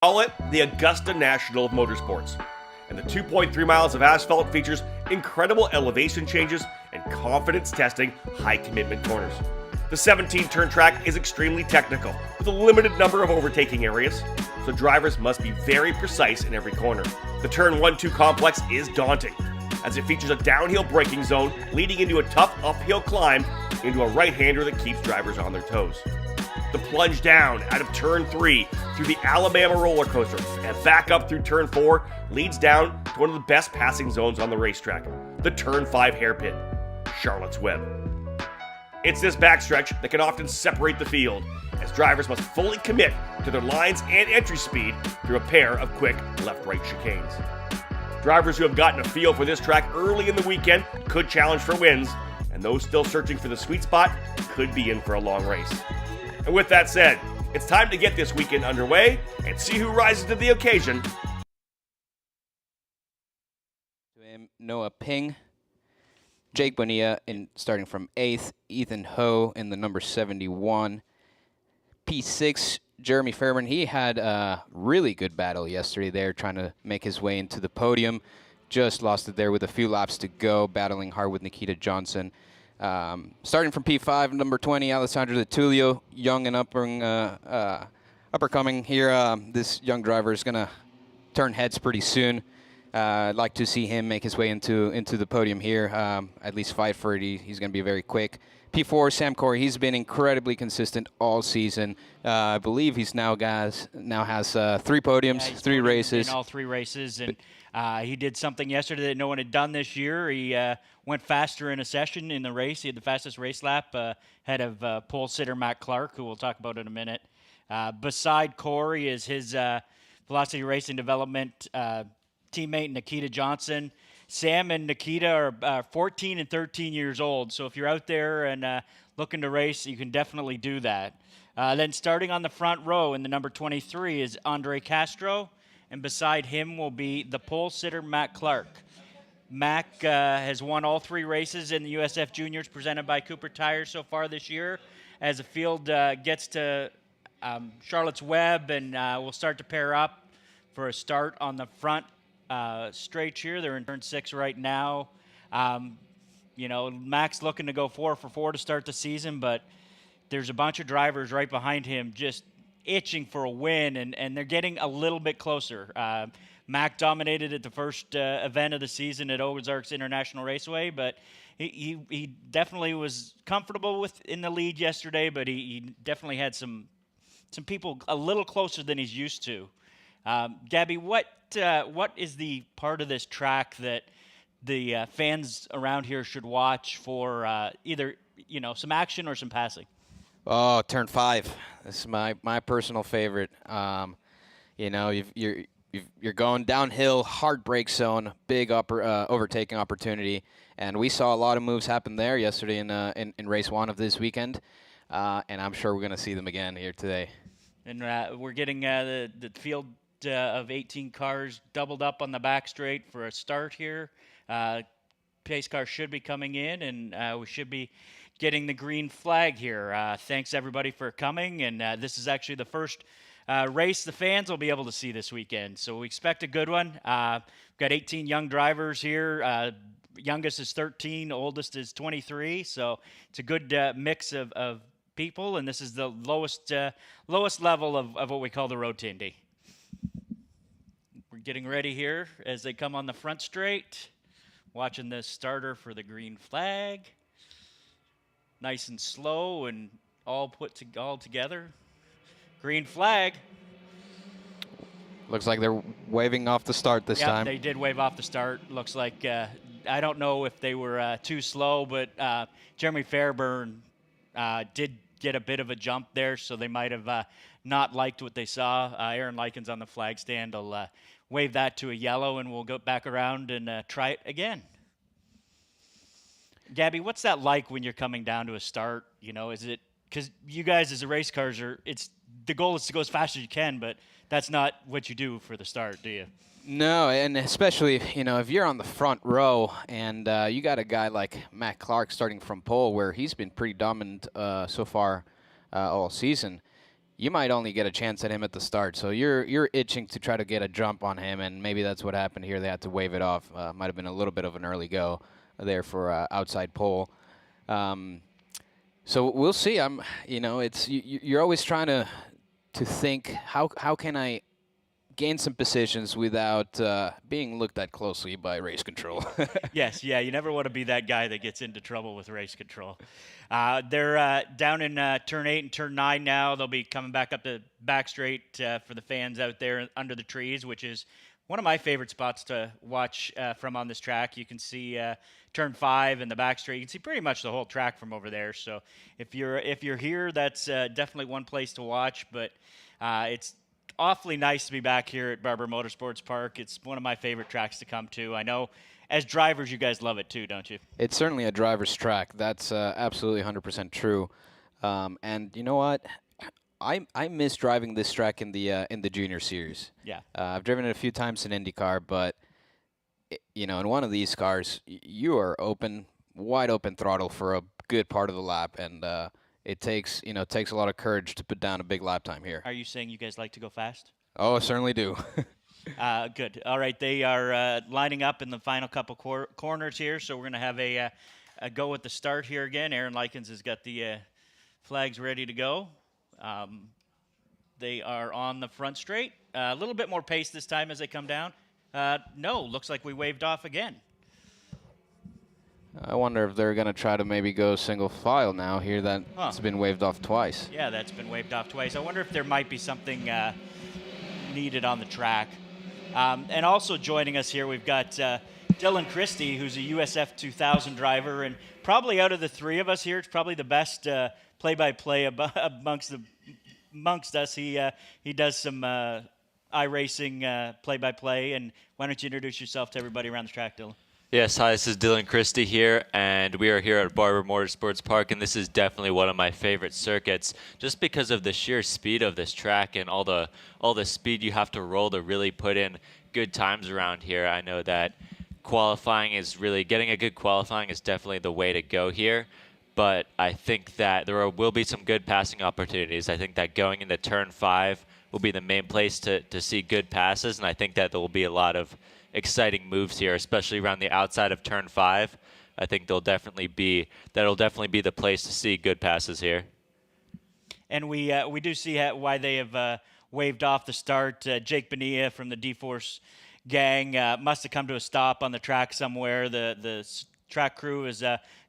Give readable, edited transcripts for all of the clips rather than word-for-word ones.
Call it the Augusta National of Motorsports. And the 2.3 miles of asphalt features incredible elevation changes and confidence testing high commitment corners. The 17-turn track is extremely technical, with a limited number of overtaking areas, so drivers must be very precise in every corner. The Turn 1-2 complex is daunting, as it features a downhill braking zone leading into a tough uphill climb into a right-hander that keeps drivers on their toes. The plunge down out of Turn 3 through the Alabama roller coaster and back up through Turn 4 leads down to one of the best passing zones on the racetrack, the Turn 5 hairpin, Charlotte's Web. It's this backstretch that can often separate the field, as drivers must fully commit to their lines and entry speed through a pair of quick left-right chicanes. Drivers who have gotten a feel for this track early in the weekend could challenge for wins, and those still searching for the sweet spot could be in for a long race. And with that said, it's time to get this weekend underway and see who rises to the occasion. Noah Ping, Jake Bonilla starting from 8th, Ethan Ho in the number 71. P6, Jeremy Fairburn, he had a really good battle yesterday there, trying to make his way into the podium. Just lost it there with a few laps to go, battling hard with Nikita Johnson. Starting from P5, number 20, Alessandro De Tullio, young and uppercoming here. This young driver is going to turn heads pretty soon. I'd like to see him make his way into the podium here, at least fight for it. He's going to be very quick. P4, Sam Corey, he's been incredibly consistent all season. I believe he's now has 3 podiums, 3 races. In all 3 races, and he did something yesterday that no one had done this year. He went faster in a session in the race. He had the fastest race lap ahead of pole sitter Matt Clark, who we'll talk about in a minute. Beside Corey is his Velocity Racing Development teammate Nikita Johnson. Sam and Nikita are 14 and 13 years old, so if you're out there and looking to race, you can definitely do that. Then starting on the front row in the number 23 is Andre Castro, and beside him will be the pole sitter Matt Clark. Mac has won all 3 races in the USF Juniors presented by Cooper Tires so far this year. As the field gets to Charlotte's Web, and we'll start to pair up for a start on the front straight here. They're in turn 6 right now. Mac's looking to go 4 for 4 to start the season, but there's a bunch of drivers right behind him just itching for a win, and they're getting a little bit closer. Mac dominated at the first event of the season at Ozarks International Raceway, but he definitely was comfortable in the lead yesterday, but he definitely had some people a little closer than he's used to. Gabby, what is the part of this track that the fans around here should watch for either some action or some passing? Oh, turn 5. This is my personal favorite. You're going downhill, hard brake zone, big overtaking opportunity, and we saw a lot of moves happen there yesterday in race 1 of this weekend, and I'm sure we're going to see them again here today. And we're getting the field of 18 cars doubled up on the back straight for a start here. Pace car should be coming in, and we should be getting the green flag here. Thanks, everybody, for coming, and this is actually the first race the fans will be able to see this weekend, so we expect a good one. We've got 18 young drivers here. Youngest is 13, oldest is 23, so it's a good mix of people, and this is the lowest level of what we call the road to Indy. We're getting ready here as they come on the front straight, watching the starter for the green flag. Nice and slow and all together. Green flag. Looks like they're waving off the start this time. Yeah, they did wave off the start. Looks like, I don't know if they were too slow, but Jeremy Fairburn did get a bit of a jump there, so they might have not liked what they saw. Aaron Likens on the flag stand will wave that to a yellow, and we'll go back around and try it again. Gabby, what's that like when you're coming down to a start? Is it because you guys as the race cars the goal is to go as fast as you can, but that's not what you do for the start, do you? No, and especially, if you're on the front row and you got a guy like Matt Clark starting from pole where he's been pretty dominant so far all season, you might only get a chance at him at the start. So you're itching to try to get a jump on him, and maybe that's what happened here. They had to wave it off. Might have been a little bit of an early go there for outside pole. So we'll see. You're always trying to think how can I gain some positions without being looked at closely by race control. Yes, yeah, you never want to be that guy that gets into trouble with race control. They're down in Turn 8 and Turn 9 now. They'll be coming back up the back straight for the fans out there under the trees, which is one of my favorite spots to watch from on this track. You can see Turn 5 and the back straight. You can see pretty much the whole track from over there. So if you're here, that's definitely one place to watch. But it's awfully nice to be back here at Barber Motorsports Park. It's one of my favorite tracks to come to. I know as drivers, you guys love it too, don't you? It's certainly a driver's track. That's absolutely 100% true. And you know what? I miss driving this track in the junior series. Yeah. I've driven it a few times in IndyCar, but in one of these cars, you are wide open throttle for a good part of the lap, and it takes a lot of courage to put down a big lap time here. Are you saying you guys like to go fast? Oh, I certainly do. Good. All right, they are lining up in the final couple corners here, so we're going to have a go at the start here again. Aaron Likens has got the flags ready to go. They are on the front straight. A little bit more pace this time as they come down. No, looks like we waved off again. I wonder if they're going to try to maybe go single file now here. That's been waved off twice. Yeah, that's been waved off twice. I wonder if there might be something needed on the track. And also joining us here, we've got Dylan Christie, who's a USF 2000 driver, and probably out of the three of us here, it's probably the best play-by-play amongst us. He does some iRacing play-by-play, and why don't you introduce yourself to everybody around the track, Dylan? Yes, hi, this is Dylan Christie here, and we are here at Barber Motorsports Park, and this is definitely one of my favorite circuits, just because of the sheer speed of this track and all the speed you have to roll to really put in good times around here. I know that getting a good qualifying is definitely the way to go here, but I think that there will be some good passing opportunities. I think that going into Turn 5 will be the main place to see good passes, and I think that there will be a lot of exciting moves here, especially around the outside of Turn 5. I think that'll definitely be the place to see good passes here. And we do see why they have waved off the start. Jake Bonilla from the D-Force gang must have come to a stop on the track somewhere. The track crew has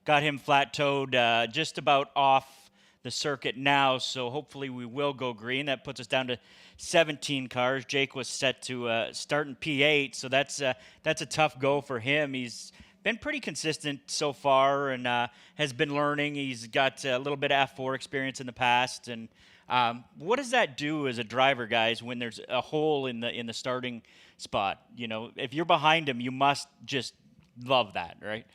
got him flat-toed just about off the circuit now, so hopefully we will go green. That puts us down to 17 cars. Jake was set to start in P8, so that's a tough go for him. He's been pretty consistent so far and has been learning. He's got a little bit of F4 experience in the past. And what does that do as a driver, guys, when there's a hole in the starting spot? If you're behind him, you must just love that, right?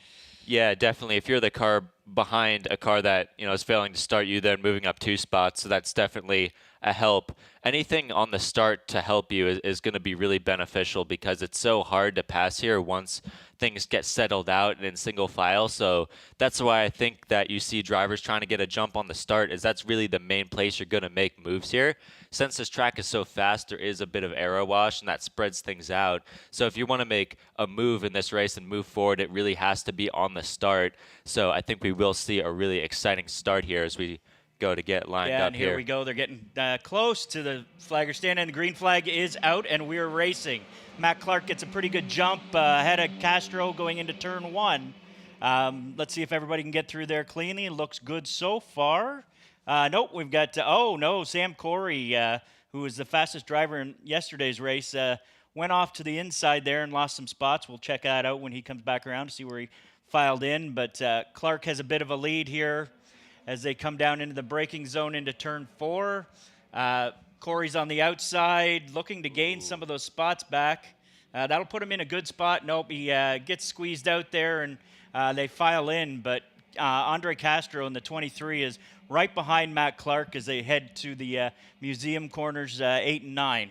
Yeah, definitely. If you're the car behind a car that is failing to start, you then moving up 2 spots, so that's definitely a help. Anything on the start to help you is going to be really beneficial, because it's so hard to pass here once things get settled out and in single file. So that's why I think that you see drivers trying to get a jump on the start, is that's really the main place you're going to make moves here. Since this track is so fast, there is a bit of aero wash, and that spreads things out. So if you want to make a move in this race and move forward, it really has to be on the start. So I think we will see a really exciting start here as we go to get lined up and here we go. They're getting close to the flagger stand, and the green flag is out, and we're racing. Matt Clark gets a pretty good jump ahead of Castro going into Turn 1. Let's see if everybody can get through there cleanly. It looks good so far. Nope, we've got, Sam Corey, who was the fastest driver in yesterday's race, went off to the inside there and lost some spots. We'll check that out when he comes back around to see where he filed in. But Clark has a bit of a lead here as they come down into the braking zone into Turn 4. Corey's on the outside, looking to gain some of those spots back. That'll put him in a good spot. Nope, he gets squeezed out there, and they file in. But Andre Castro in the 23 is right behind Matt Clark as they head to the museum corners 8 and 9.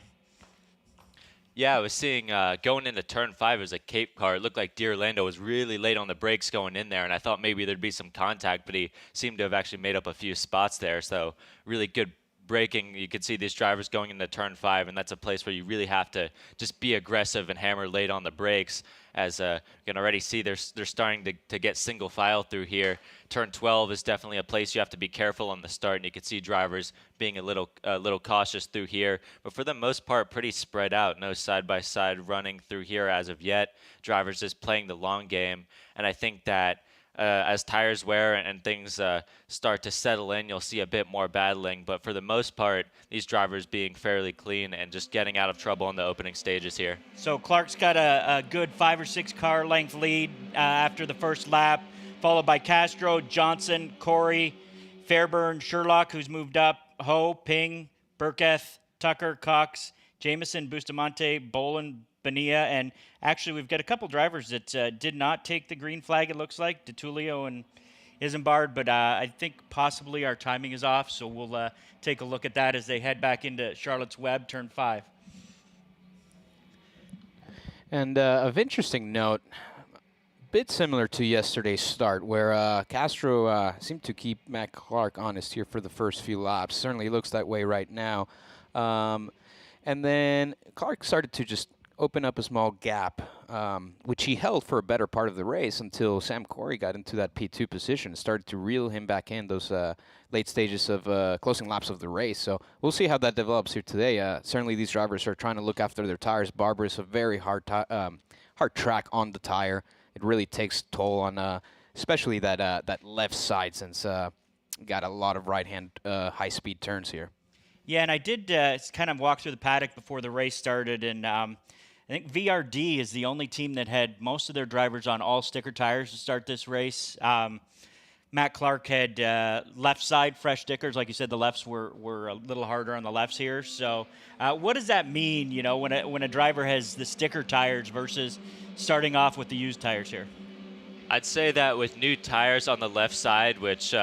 Yeah, I was seeing going into Turn 5 as a Cape car, it looked like D'Orlando was really late on the brakes going in there, and I thought maybe there'd be some contact, but he seemed to have actually made up a few spots there. So really good braking, you can see these drivers going into turn 5, and that's a place where you really have to just be aggressive and hammer late on the brakes. As you can already see, they're starting to get single file through here. Turn 12 is definitely a place you have to be careful on the start, and you can see drivers being a little cautious through here. But for the most part, pretty spread out. No side-by-side running through here as of yet. Drivers just playing the long game, and I think that as tires wear and things start to settle in, you'll see a bit more battling. But for the most part, these drivers being fairly clean and just getting out of trouble in the opening stages here. So Clark's got a good 5 or 6 car length lead after the first lap, followed by Castro, Johnson, Corey, Fairburn, Sherlock, who's moved up, Ho, Ping, Burketh, Tucker, Cox, Jameson, Bustamante, Bolin, Bonilla, and actually we've got a couple drivers that did not take the green flag, it looks like, DeTulio and Isambard, but I think possibly our timing is off, so we'll take a look at that as they head back into Charlotte's Web, turn 5. And of interesting note, a bit similar to yesterday's start, where Castro seemed to keep Matt Clark honest here for the first few laps. Certainly looks that way right now. And then Clark started to just open up a small gap, which he held for a better part of the race until Sam Corey got into that P2 position and started to reel him back in those late stages of closing laps of the race. So we'll see how that develops here today. Certainly these drivers are trying to look after their tires. Barber is a very hard track on the tire. It really takes toll on especially that left side, since got a lot of right-hand high-speed turns here. Yeah, and I did kind of walk through the paddock before the race started, and I think VRD is the only team that had most of their drivers on all sticker tires to start this race. Matt Clark had left side fresh stickers. Like you said, the lefts were a little harder on the lefts here. So what does that mean, you know, when a driver has the sticker tires versus starting off with the used tires here? I'd say that with new tires on the left side, which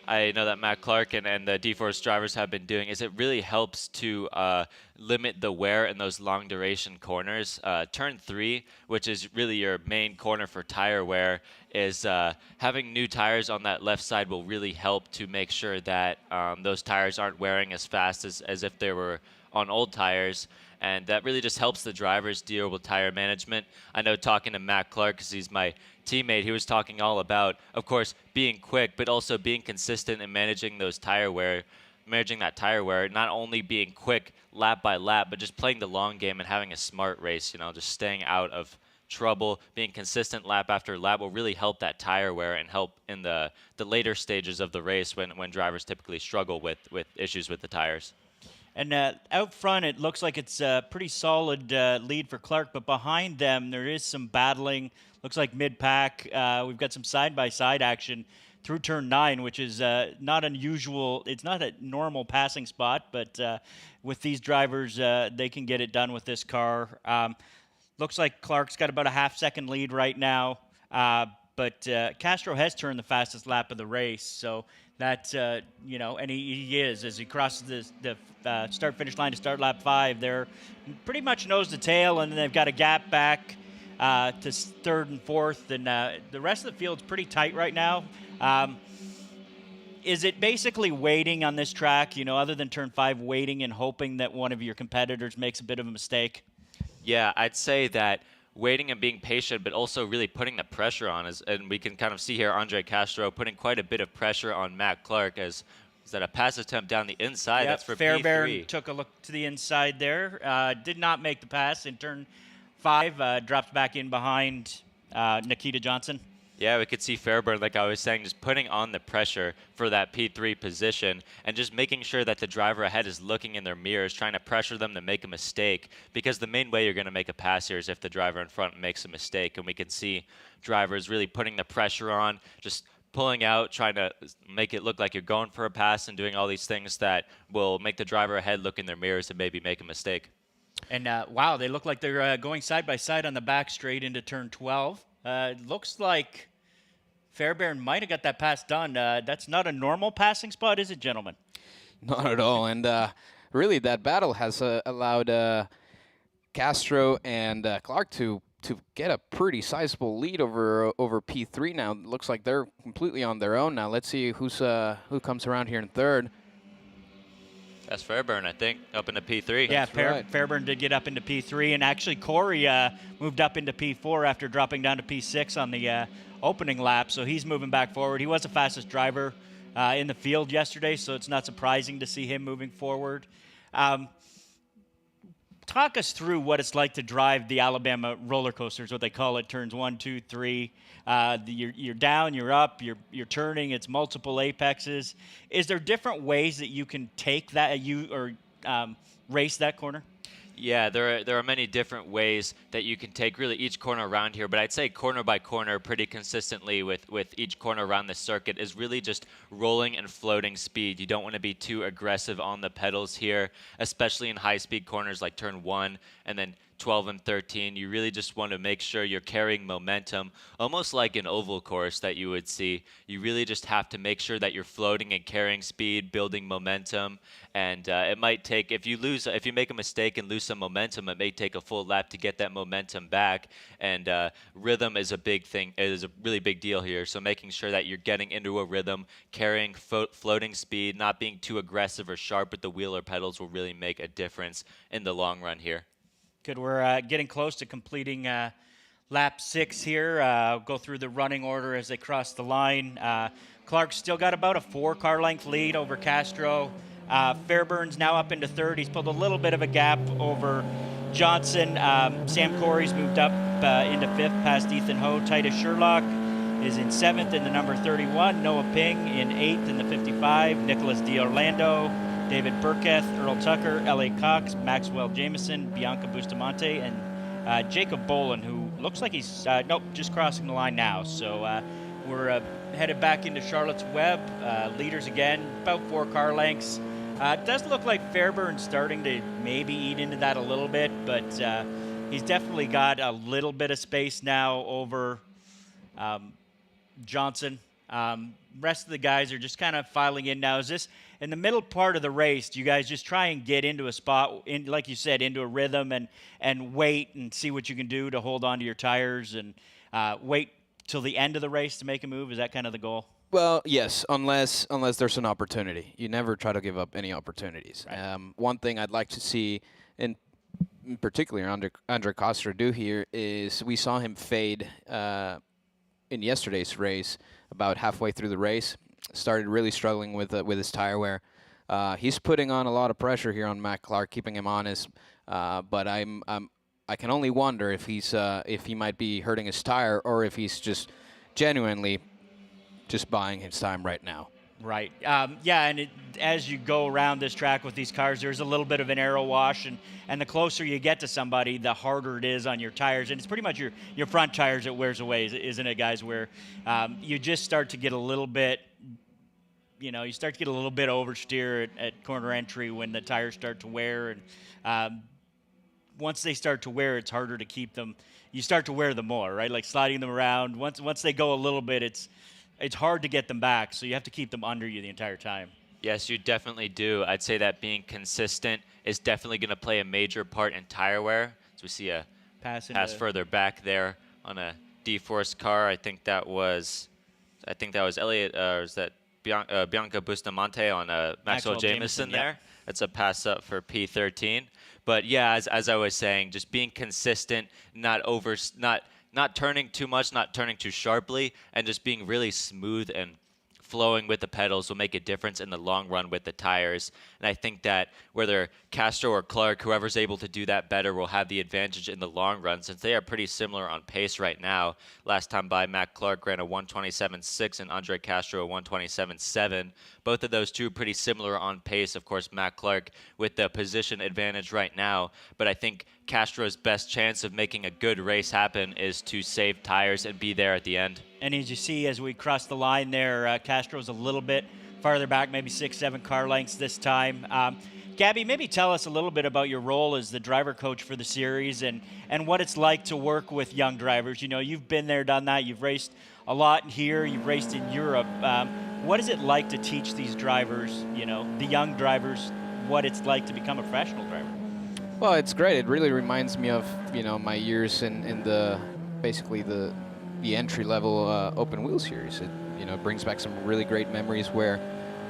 I know that Matt Clark and the D-Force drivers have been doing, is it really helps to limit the wear in those long duration corners. Turn 3, which is really your main corner for tire wear, is having new tires on that left side will really help to make sure that those tires aren't wearing as fast as if they were on old tires. And that really just helps the drivers deal with tire management. I know talking to Matt Clark, because he's my teammate, he was talking all about, of course, being quick, but also being consistent in managing that tire wear, not only being quick lap by lap, but just playing the long game and having a smart race, you know, just staying out of trouble, being consistent lap after lap will really help that tire wear and help in the later stages of the race when drivers typically struggle with issues with the tires. And out front, it looks like it's a pretty solid lead for Clark, but behind them, there is some battling. Looks like mid-pack. We've got some side-by-side action through turn 9, which is not unusual. It's not a normal passing spot, but with these drivers, they can get it done with this car. Looks like Clark's got about a half-second lead right now, but Castro has turned the fastest lap of the race, so that, you know, and he is, as he crosses the start-finish line to start lap 5, they're pretty much nose to tail, and then they've got a gap back to third and fourth, and the rest of the field's pretty tight right now. Is it basically waiting on this track, you know, other than turn 5, waiting and hoping that one of your competitors makes a bit of a mistake? Yeah, I'd say that waiting and being patient, but also really putting the pressure on, and we can kind of see here Andre Castro putting quite a bit of pressure on Matt Clark as is that a pass attempt down the inside. Yep, that's for Fairbairn P3. took a look to the inside there. Did not make the pass in turn 5. Dropped back in behind Nikita Johnson. Yeah, we could see Fairburn, like I was saying, just putting on the pressure for that P3 position and just making sure that the driver ahead is looking in their mirrors, trying to pressure them to make a mistake, because the main way you're going to make a pass here is if the driver in front makes a mistake, and we can see drivers really putting the pressure on, just pulling out, trying to make it look like you're going for a pass and doing all these things that will make the driver ahead look in their mirrors and maybe make a mistake. And, wow, they look like they're going side by side on the back straight into turn 12. Looks like Fairbairn might have got that pass done. That's not a normal passing spot, is it, gentlemen? Not at all. And really, that battle has allowed Castro and Clark to get a pretty sizable lead over P3 now. Looks like they're completely on their own now. Let's see who comes around here in third. That's Fairburn, I think, up into P3. Yeah, right. Fairburn did get up into P3, and actually Corey moved up into P4 after dropping down to P6 on the opening lap, so he's moving back forward. He was the fastest driver in the field yesterday, so it's not surprising to see him moving forward. Talk us through what it's like to drive the Alabama roller coasters, what they call it, turns 1, 2, 3. You're down, you're up, you're turning. It's multiple apexes. Is there different ways that you can take that race that corner? Yeah, there are many different ways that you can take really each corner around here, but I'd say corner by corner pretty consistently with each corner around the circuit is really just rolling and floating speed. You don't want to be too aggressive on the pedals here, especially in high-speed corners like turn 1 and then 12 and 13. You really just want to make sure you're carrying momentum, almost like an oval course that you would see. You really just have to make sure that you're floating and carrying speed, building momentum, and it might take, if you make a mistake and lose some momentum, it may take a full lap to get that momentum back, and rhythm is a big thing, is a really big deal here, so making sure that you're getting into a rhythm, carrying floating speed, not being too aggressive or sharp with the wheel or pedals will really make a difference in the long run here. Good. We're getting close to completing lap 6 here. I'll go through the running order as they cross the line. Clark's still got about a 4-car length lead over Castro. Fairburn's now up into 3rd. He's pulled a little bit of a gap over Johnson. Sam Corey's moved up into 5th past Ethan Ho. Titus Sherlock is in 7th in the number 31. Noah Ping in 8th in the 55. Nicholas D'Orlando, David Burketh, Earl Tucker, L.A. Cox, Maxwell Jameson, Bianca Bustamante, and Jacob Bolin, who looks like he's, just crossing the line now. So we're headed back into Charlotte's Web. Leaders again, about 4 car lengths. It does look like Fairburn's starting to maybe eat into that a little bit, but he's definitely got a little bit of space now over Johnson. Rest of the guys are just kind of filing in now. Is this in the middle part of the race? Do you guys just try and get into a spot, like you said, into a rhythm and wait and see what you can do to hold on to your tires and wait till the end of the race to make a move? Is that kind of the goal? Well, yes, unless there's an opportunity. You never try to give up any opportunities. Right. One thing I'd like to see, in particular Andre Castro do here, is we saw him fade in yesterday's race about halfway through the race. Started really struggling with his tire wear. He's putting on a lot of pressure here on Matt Clark, keeping him honest. But I can only wonder if he might be hurting his tire or if he's just genuinely just buying his time right now. Right. And as you go around this track with these cars, there's a little bit of an aero wash, and the closer you get to somebody, the harder it is on your tires. And it's pretty much your front tires that wears away, isn't it, guys, where you just start to get a little bit, oversteer at corner entry when the tires start to wear. And once they start to wear, it's harder to keep them. You start to wear them more, right? Like sliding them around. Once they go a little bit, it's hard to get them back, so you have to keep them under you the entire time. Yes, you definitely do. I'd say that being consistent is definitely going to play a major part in tire wear. So we see a pass further back there on a D-Force car. I think that was Elliot, or is that Bianca Bustamante on Maxwell Jameson there? Yeah. That's a pass up for P13. But yeah, as I was saying, just being consistent, not turning too much, not turning too sharply, and just being really smooth and flowing with the pedals will make a difference in the long run with the tires. And I think that whether Castro or Clark, whoever's able to do that better, will have the advantage in the long run, since they are pretty similar on pace right now. Last time by, Matt Clark ran a 127.6 and Andre Castro a 127.7. Both of those two pretty similar on pace. Of course, Matt Clark with the position advantage right now, but I think Castro's best chance of making a good race happen is to save tires and be there at the end. And as you see, as we cross the line there, Castro's a little bit farther back, maybe 6-7 car lengths this time. Gabby, maybe tell us a little bit about your role as the driver coach for the series and what it's like to work with young drivers. You know, you've been there, done that. You've raced a lot here. You've raced in Europe. What is it like to teach these drivers, the young drivers, what it's like to become a professional driver? Well, it's great. It really reminds me of, my years in the entry-level open wheel series. It brings back some really great memories where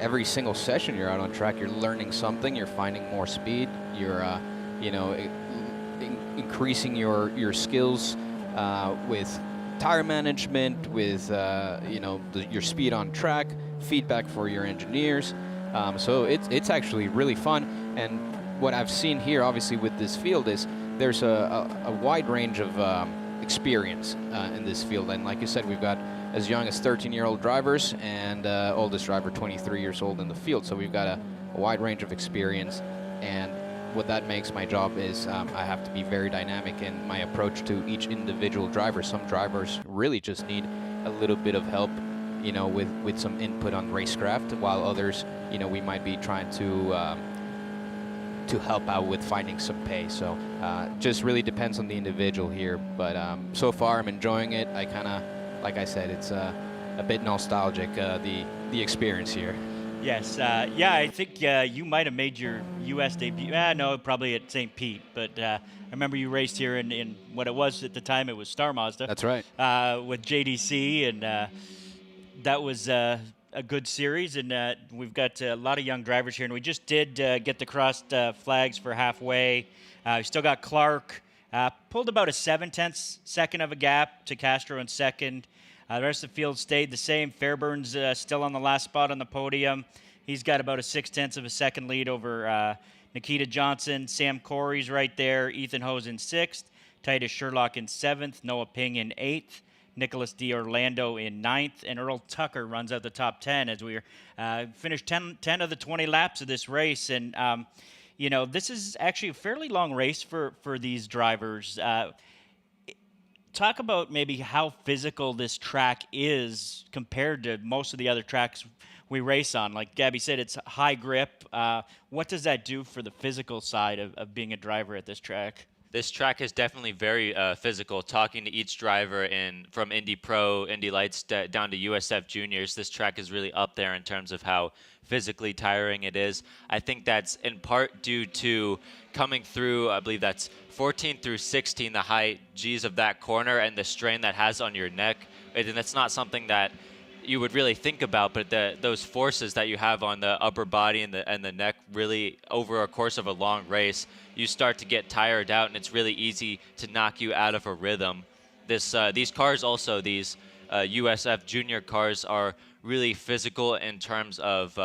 every single session you're out on track, you're learning something. You're finding more speed. You're, increasing your skills with tire management, with your speed on track, feedback for your engineers. So it's actually really fun. And what I've seen here, obviously, with this field is there's a wide range of experience in this field. And like you said, we've got as young as 13-year-old drivers and oldest driver 23 years old in the field. So we've got a wide range of experience. And what that makes my job is I have to be very dynamic in my approach to each individual driver. Some drivers really just need a little bit of help, with some input on racecraft, while others, we might be trying to help out with finding some pace. So just really depends on the individual here. But so far I'm enjoying it. I kind of, like I said, it's a bit nostalgic, the experience here. Yes, I think you might have made your U.S. debut. No, probably at St. Pete, but I remember you raced here in what it was at the time. It was Star Mazda. That's right. With JDC, and that was a good series. And we've got a lot of young drivers here, and we just did get the crossed flags for halfway. We still got Clark. Pulled about a 7/10 second of a gap to Castro in second. The rest of the field stayed the same. Fairburn's still on the last spot on the podium. He's got about a 0.6 of a second lead over Nikita Johnson. Sam Corey's right there. Ethan Ho's in 6th. Titus Sherlock in 7th. Noah Ping in 8th. Nicholas D. Orlando in 9th. And Earl Tucker runs out the top 10 as we finished 10 of the 20 laps of this race. And, this is actually a fairly long race for these drivers. Talk about maybe how physical this track is compared to most of the other tracks we race on. Like Gabby said, it's high grip. What does that do for the physical side of being a driver at this track? This track is definitely very physical. Talking to each driver from Indy Pro, Indy Lights down to USF Juniors, this track is really up there in terms of how physically tiring it is. I think that's in part due to coming through, I believe that's 14 through 16, the high G's of that corner and the strain that has on your neck. And that's not something that you would really think about, but those forces that you have on the upper body and the neck, really over a course of a long race, you start to get tired out, and it's really easy to knock you out of a rhythm. These cars also, these USF Junior cars, are really physical in terms of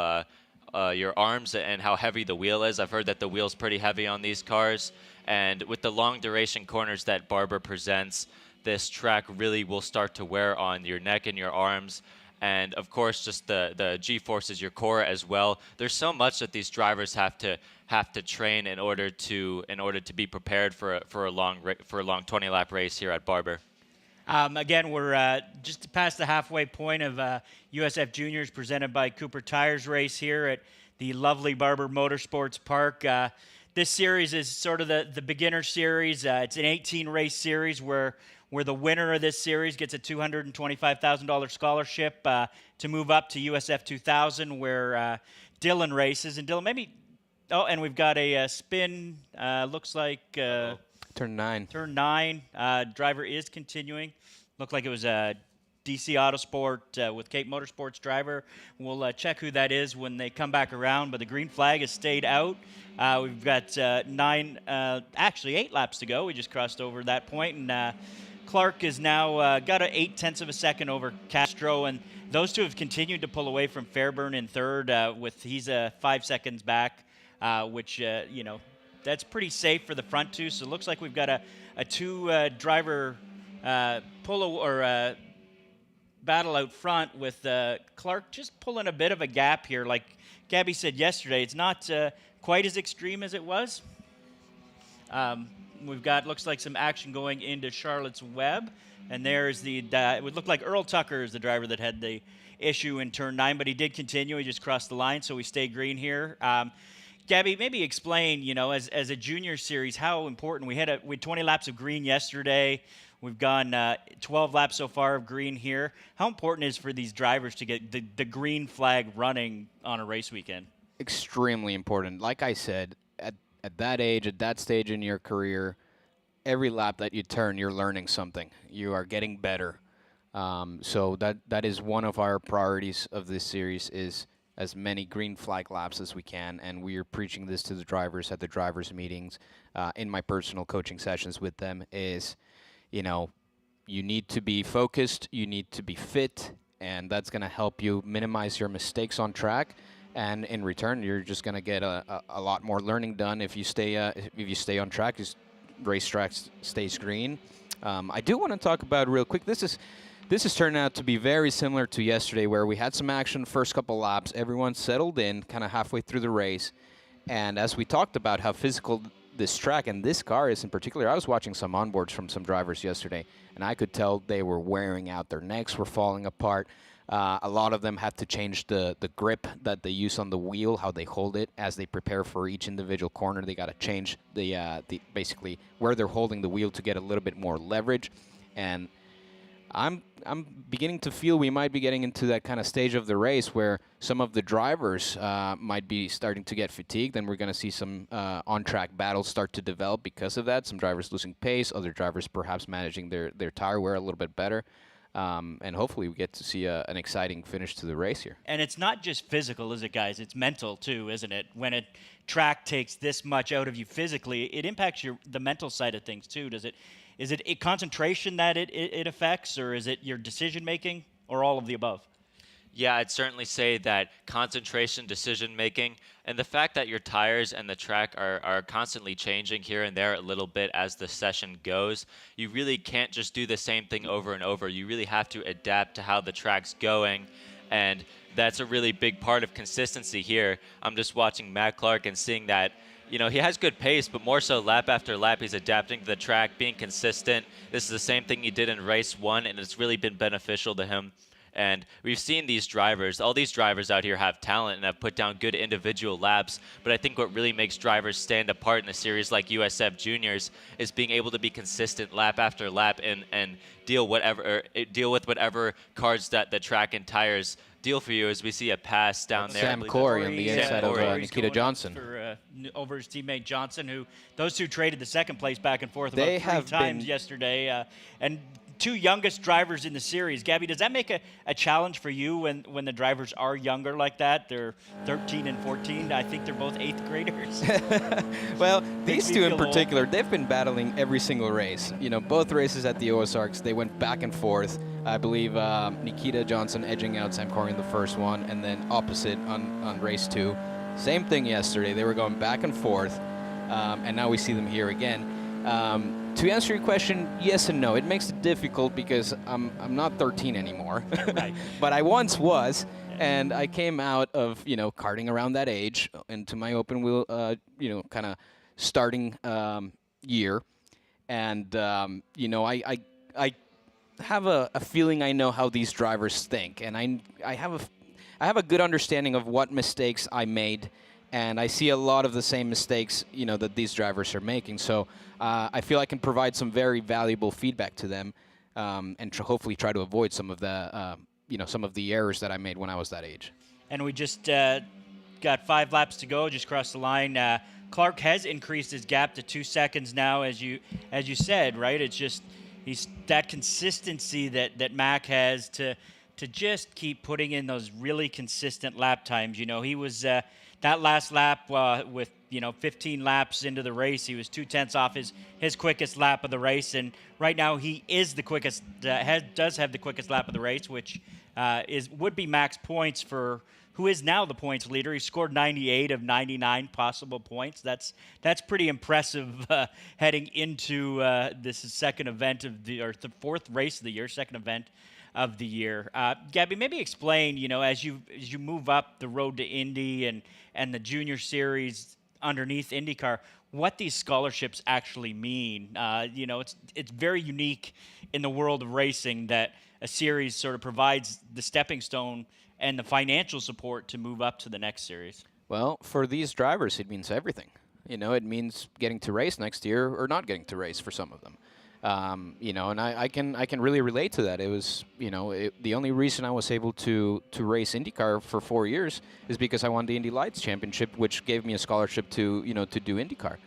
your arms and how heavy the wheel is. I've heard that the wheel's pretty heavy on these cars, and with the long duration corners that Barber presents, this track really will start to wear on your neck and your arms. And of course, just the G-forces, your core as well. There's so much that these drivers have to train in order to be prepared for a long 20-lap race here at Barber. Again, we're just past the halfway point of USF Juniors presented by Cooper Tires race here at the lovely Barber Motorsports Park. This series is sort of the beginner series. It's an 18-race series where the winner of this series gets a $225,000 scholarship to move up to USF 2000, where Dylan races. And Dylan, maybe... Oh, and we've got a spin, looks like... Turn 9. Turn 9. Driver is continuing. Looked like it was a DC Autosport with Cape Motorsports driver. We'll check who that is when they come back around, but the green flag has stayed out. We've got 8 laps to go. We just crossed over that point, and Clark is now got an 0.8 of a second over Castro, and those two have continued to pull away from Fairburn in third. He's 5 seconds back, which that's pretty safe for the front two. So it looks like we've got a two driver battle out front with Clark just pulling a bit of a gap here. Like Gabby said yesterday, it's not quite as extreme as it was. We've got, looks like, some action going into Charlotte's Web. And there's it would look like Earl Tucker is the driver that had the issue in turn 9, but he did continue. He just crossed the line, so we stay green here. Gabby, maybe explain, as a junior series, how important we had 20 laps of green yesterday. We've gone 12 laps so far of green here. How important is for these drivers to get the green flag running on a race weekend? Extremely important. Like I said, at that age, at that stage in your career, every lap that you turn, you're learning something. You are getting better. So that is one of our priorities of this series is as many green flag laps as we can, and we are preaching this to the drivers at the drivers' meetings, in my personal coaching sessions with them, is, you know, you need to be focused, you need to be fit, and that's going to help you minimize your mistakes on track. And in return, you're just going to get a lot more learning done if you stay on track. Racetrack stays green. I do want to talk about real quick. This has turned out to be very similar to yesterday, where we had some action first couple laps. Everyone settled in kind of halfway through the race. And as we talked about how physical this track and this car is in particular, I was watching some onboards from some drivers yesterday, and I could tell they were wearing out. Their necks were falling apart. A lot of them had to change the grip that they use on the wheel, how they hold it as they prepare for each individual corner. They got to change the basically where they're holding the wheel to get a little bit more leverage. And I'm beginning to feel we might be getting into that kind of stage of the race where some of the drivers might be starting to get fatigued, and we're going to see some on-track battles start to develop because of that. Some drivers losing pace, other drivers perhaps managing their tire wear a little bit better. And hopefully we get to see an exciting finish to the race here. And it's not just physical, is it, guys? It's mental, too, isn't it? When a track takes this much out of you physically, it impacts the mental side of things, too. Is it a concentration that it affects, or is it your decision-making, or all of the above? Yeah, I'd certainly say that concentration, decision-making, and the fact that your tires and the track are constantly changing here and there a little bit as the session goes, you really can't just do the same thing over and over. You really have to adapt to how the track's going, and that's a really big part of consistency here. I'm just watching Matt Clark and seeing that, you know, he has good pace, but more so lap after lap, he's adapting to the track, being consistent. This is the same thing he did in race 1, and it's really been beneficial to him. And we've seen these drivers, all these drivers out here have talent and have put down good individual laps. But I think what really makes drivers stand apart in a series like USF Juniors is being able to be consistent lap after lap and deal with whatever cards that the track and tires deal for you. As we see a pass down there. Sam Corey on the inside of Nikita Johnson. Over his teammate Johnson, who those two traded the second place back and forth They about 3 times yesterday. And two youngest drivers in the series. Gabby, does that make a challenge for you when the drivers are younger like that? They're 13 and 14. I think they're both 8th graders. Well, these two in particular, they've been battling every single race. You know, both races at the OSRX, they went back and forth. I believe Nikita Johnson edging out Sam Corey in the first one, and then opposite on race 2. Same thing yesterday. They were going back and forth, and now we see them here again. To answer your question, yes and no. It makes it difficult because I'm not 13 anymore, Right. but I once was, and I came out of, you know, karting around that age into my open wheel, you know, kind of starting year, and you know, I have a feeling I know how these drivers think, and I have a good understanding of what mistakes I made. And I see a lot of the same mistakes, you know, that these drivers are making. So I feel I can provide some very valuable feedback to them, and hopefully try to avoid some of the, you know, some of the errors that I made when I was that age. And we just got 5 laps to go, just crossed the line. Clark has increased his gap to 2 seconds now, as you said, right? It's just he's that consistency that Mac has to just keep putting in those really consistent lap times. You know, he was that last lap with, you know, 15 laps into the race, he was 2/10 off his quickest lap of the race, and right now he is the quickest, does have the quickest lap of the race, which would be Mac's points for who is now the points leader. He scored 98 of 99 possible points. That's pretty impressive heading into this second event of the 4th race of the year, second event of the year. Gabby, maybe explain, you know, as you move up the road to Indy and the junior series underneath IndyCar, what these scholarships actually mean. You know, it's very unique in the world of racing that a series sort of provides the stepping stone and the financial support to move up to the next series. Well, for these drivers, it means everything. You know, it means getting to race next year or not getting to race for some of them. You know, and I can really relate to that. It was, you know, the only reason I was able to race IndyCar for 4 years is because I won the Indy Lights Championship, which gave me a scholarship to, you know, to do IndyCar.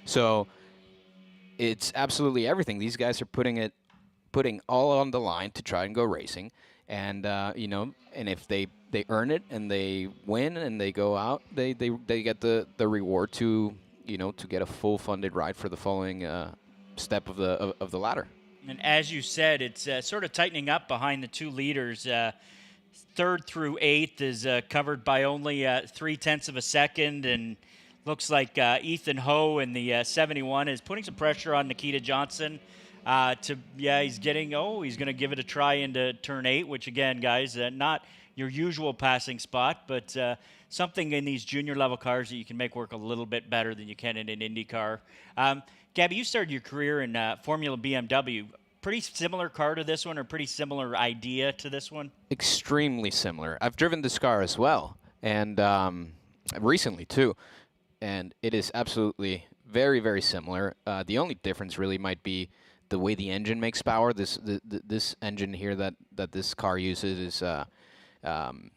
So it's absolutely everything. These guys are putting all on the line to try and go racing. And and if they earn it and they win and they go out, they get the reward to to get a full funded ride for the following step of the ladder. And as you said, it's sort of tightening up behind the two leaders. Third through eighth is covered by only 0.3 of a second, and looks like Ethan Ho in the 71 is putting some pressure on Nikita Johnson. He's going to give it a try into turn 8, which again, guys, not your usual passing spot, but something in these junior level cars that you can make work a little bit better than you can in an Indy car. Gabby, you started your career in Formula BMW. Pretty similar car to this one, or pretty similar idea to this one? Extremely similar. I've driven this car as well, and recently too, and it is absolutely very, very similar. The only difference really might be the way the engine makes power. This engine here that this car uses is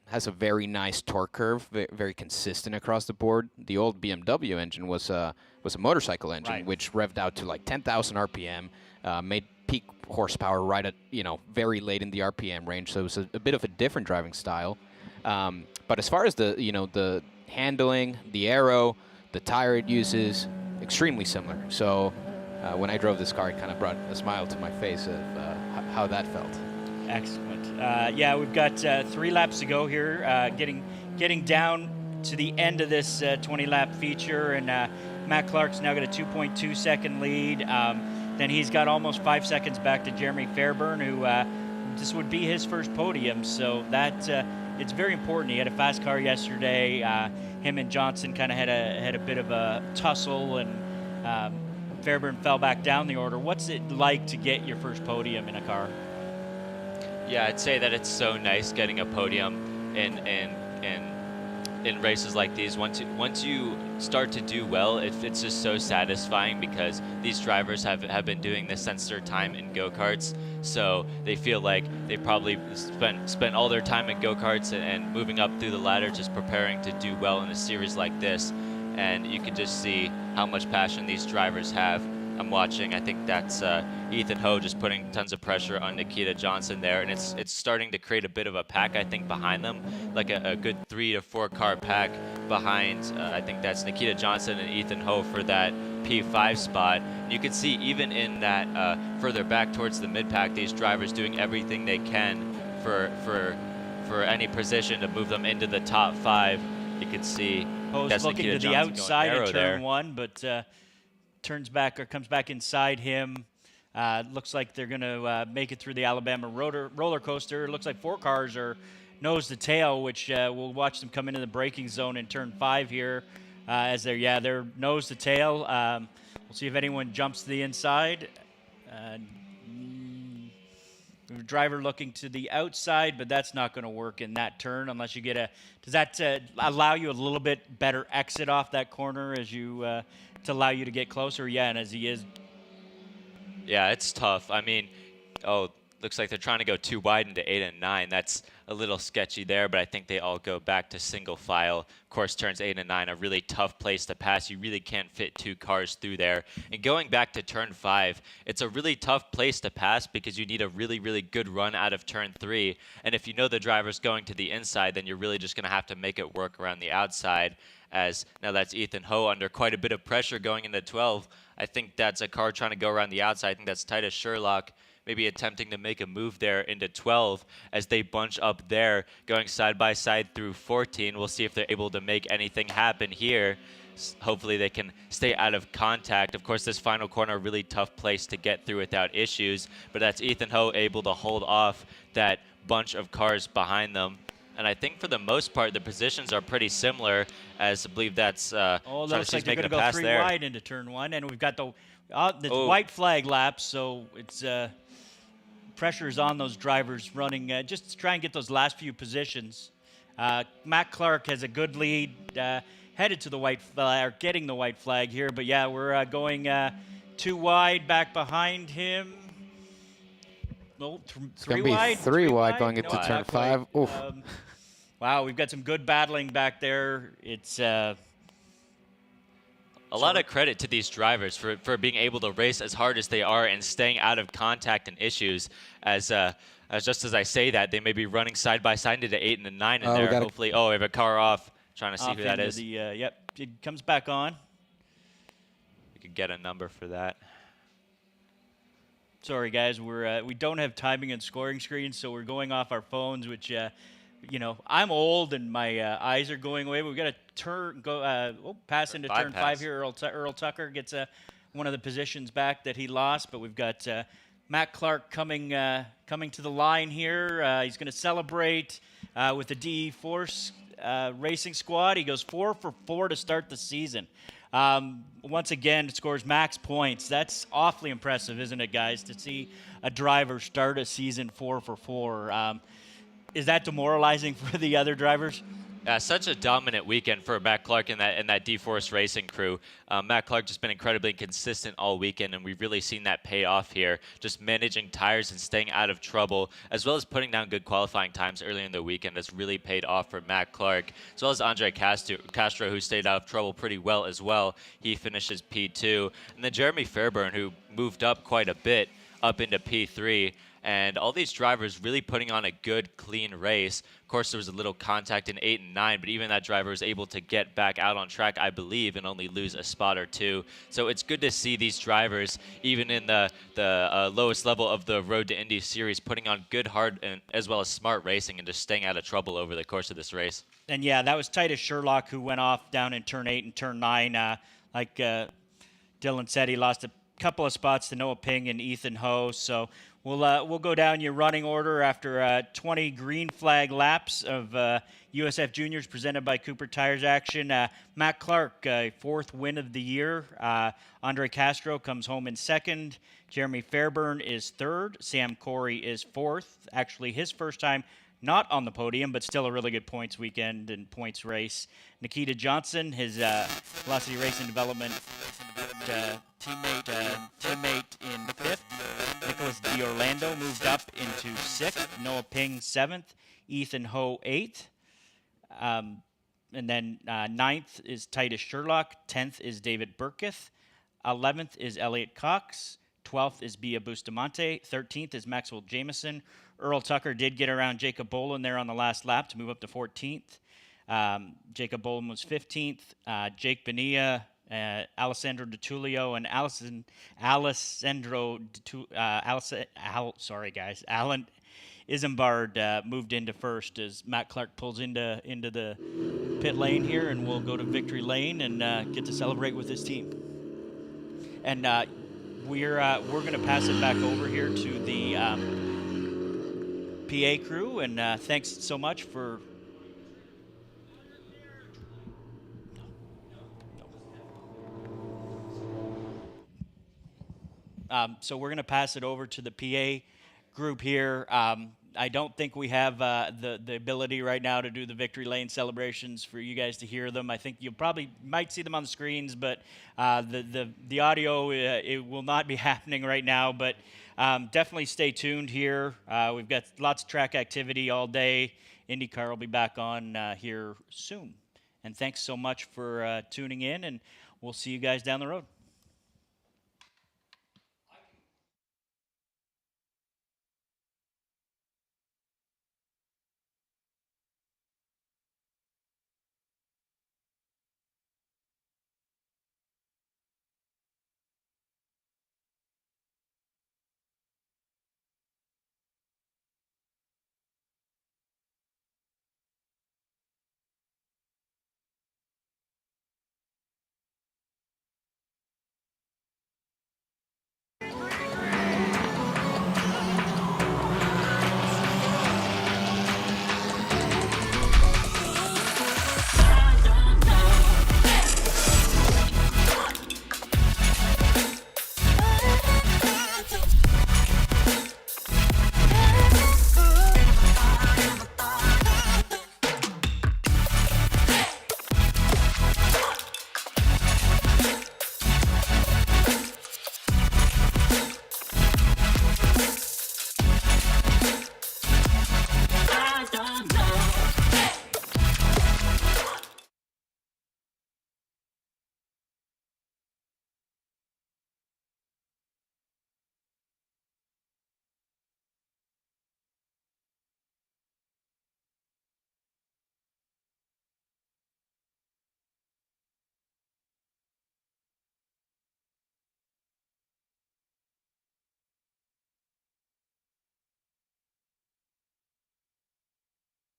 has a very nice torque curve, very consistent across the board. The old BMW engine was a motorcycle engine, right, which revved out to like 10,000 RPM, made peak horsepower right at very late in the RPM range. So it was a bit of a different driving style. But as far as the handling, the aero, the tire it uses, extremely similar. So when I drove this car, it kind of brought a smile to my face of how that felt. Excellent. We've got 3 laps to go here, getting down to the end of this 20-lap feature, and Matt Clark's now got a 2.2 second lead. Then he's got almost 5 seconds back to Jeremy Fairburn, who this would be his first podium. So that it's very important. He had a fast car yesterday. Him and Johnson kind of had a bit of a tussle, and Fairburn fell back down the order. What's it like to get your first podium in a car? Yeah, I'd say that it's so nice getting a podium in races like these. Once you start to do well, it's just so satisfying, because these drivers have been doing this since their time in go-karts. So they feel like they probably spent all their time in go-karts and moving up through the ladder, just preparing to do well in a series like this. And you can just see how much passion these drivers have. I'm watching, I think that's Ethan Ho just putting tons of pressure on Nikita Johnson there, and it's starting to create a bit of a pack, I think, behind them, like a good 3 to 4 car pack behind, I think that's Nikita Johnson and Ethan Ho for that P5 spot. You can see even in that further back towards the mid-pack, these drivers doing everything they can for any position to move them into the top 5. You can see Ho's that's looking Nikita to the Johnson outside of turn there. 1, but turns back or comes back inside him. Looks like they're going to make it through the Alabama roller coaster. Looks like 4 cars are nose to tail, which we'll watch them come into the braking zone in turn 5 here, as they're nose to tail. We'll see if anyone jumps to the inside. Driver looking to the outside, but that's not going to work in that turn unless you get does that allow you a little bit better exit off that corner as you to allow you to get closer? Yeah, and as he is. Yeah, it's tough. I mean, looks like they're trying to go too wide into 8 and 9. That's a little sketchy there, but I think they all go back to single file. Of course, turns 8 and 9, a really tough place to pass. You really can't fit 2 cars through there. And going back to turn 5, it's a really tough place to pass because you need a really, really good run out of turn 3. And if you know the driver's going to the inside, then you're really just going to have to make it work around the outside. As now that's Ethan Ho under quite a bit of pressure going into 12. I think that's a car trying to go around the outside. I think that's Titus Sherlock maybe attempting to make a move there into 12 as they bunch up there, going side by side through 14. We'll see if they're able to make anything happen here. Hopefully they can stay out of contact. Of course, this final corner, a really tough place to get through without issues, but that's Ethan Ho able to hold off that bunch of cars behind them. And I think for the most part, the positions are pretty similar, as I believe that's looks like they're going to go 3 wide into turn 1, and we've got the white flag laps, so it's pressure is on those drivers running just to try and get those last few positions. Matt Clark has a good lead, headed to the white flag, or getting the white flag here, but yeah, we're going 2 wide back behind him. No, 3 wide. 3 wide going into turn 5. Oof. Wow, we've got some good battling back there. It's a lot of credit to these drivers for being able to race as hard as they are and staying out of contact and issues. As Just as I say that, they may be running side by side into 8 and a 9 in Oh, we there. gotta- Hopefully, we have a car off. Trying to see Off who that into is. the, yep, it comes back on. We could get a number for that. Sorry, guys, we don't have timing and scoring screens, so we're going off our phones, which, I'm old and my eyes are going away. But we got to pass into turn 5 here. Earl Tucker gets one of the positions back that he lost, but we've got Matt Clark coming to the line here. He's going to celebrate with the DE Force Racing Squad. He goes 4 for 4 to start the season. Once again, scores max points. That's awfully impressive, isn't it, guys, to see a driver start a season 4 for 4. Is that demoralizing for the other drivers? Such a dominant weekend for Matt Clark and that D-Force Racing crew. Matt Clark just been incredibly consistent all weekend, and we've really seen that pay off here. Just managing tires and staying out of trouble, as well as putting down good qualifying times early in the weekend. That's really paid off for Matt Clark, as well as Andre Castro, who stayed out of trouble pretty well as well. He finishes P2. And then Jeremy Fairburn, who moved up quite a bit, up into P3. And all these drivers really putting on a good, clean race. Of course, there was a little contact in 8 and 9, but even that driver was able to get back out on track, I believe, and only lose a spot or two. So it's good to see these drivers, even in the lowest level of the Road to Indy Series, putting on good, hard, and as well as smart racing and just staying out of trouble over the course of this race. And, yeah, that was Titus Sherlock, who went off down in turn 8 and turn 9. Like Dylan said, he lost a couple of spots to Noah Ping and Ethan Ho. So we'll go down your running order after 20 green flag laps of USF Juniors presented by Cooper Tires action. Matt Clark, 4th win of the year. Andre Castro comes home in 2nd. Jeremy Fairburn is 3rd. Sam Corey is 4th. Actually, his first time not on the podium, but still a really good points weekend and points race. Nikita Johnson, his Velocity Racing Development teammate in 5th. Nicholas D'Orlando moved up into 6th. Noah Ping 7th. Ethan Ho 8th. And then 9th is Titus Sherlock. 10th is David Burketh. 11th is Elliot Cox. 12th is Bia Bustamante. 13th is Maxwell Jameson. Earl Tucker did get around Jacob Boland there on the last lap to move up to 14th. Jacob Boland was 15th. Jake Bonilla, Alessandro DiTullio, and Alan Isambard moved into first as Matt Clark pulls into the pit lane here, and we'll go to victory lane and get to celebrate with his team. And we're going to pass it back over here to the PA crew, and thanks so much for. So we're going to pass it over to the PA group here. I don't think we have the ability right now to do the victory lane celebrations for you guys to hear them. I think you might see them on the screens, but the audio it will not be happening right now. But definitely stay tuned here. We've got lots of track activity all day. IndyCar will be back on here soon. And thanks so much for tuning in, and we'll see you guys down the road.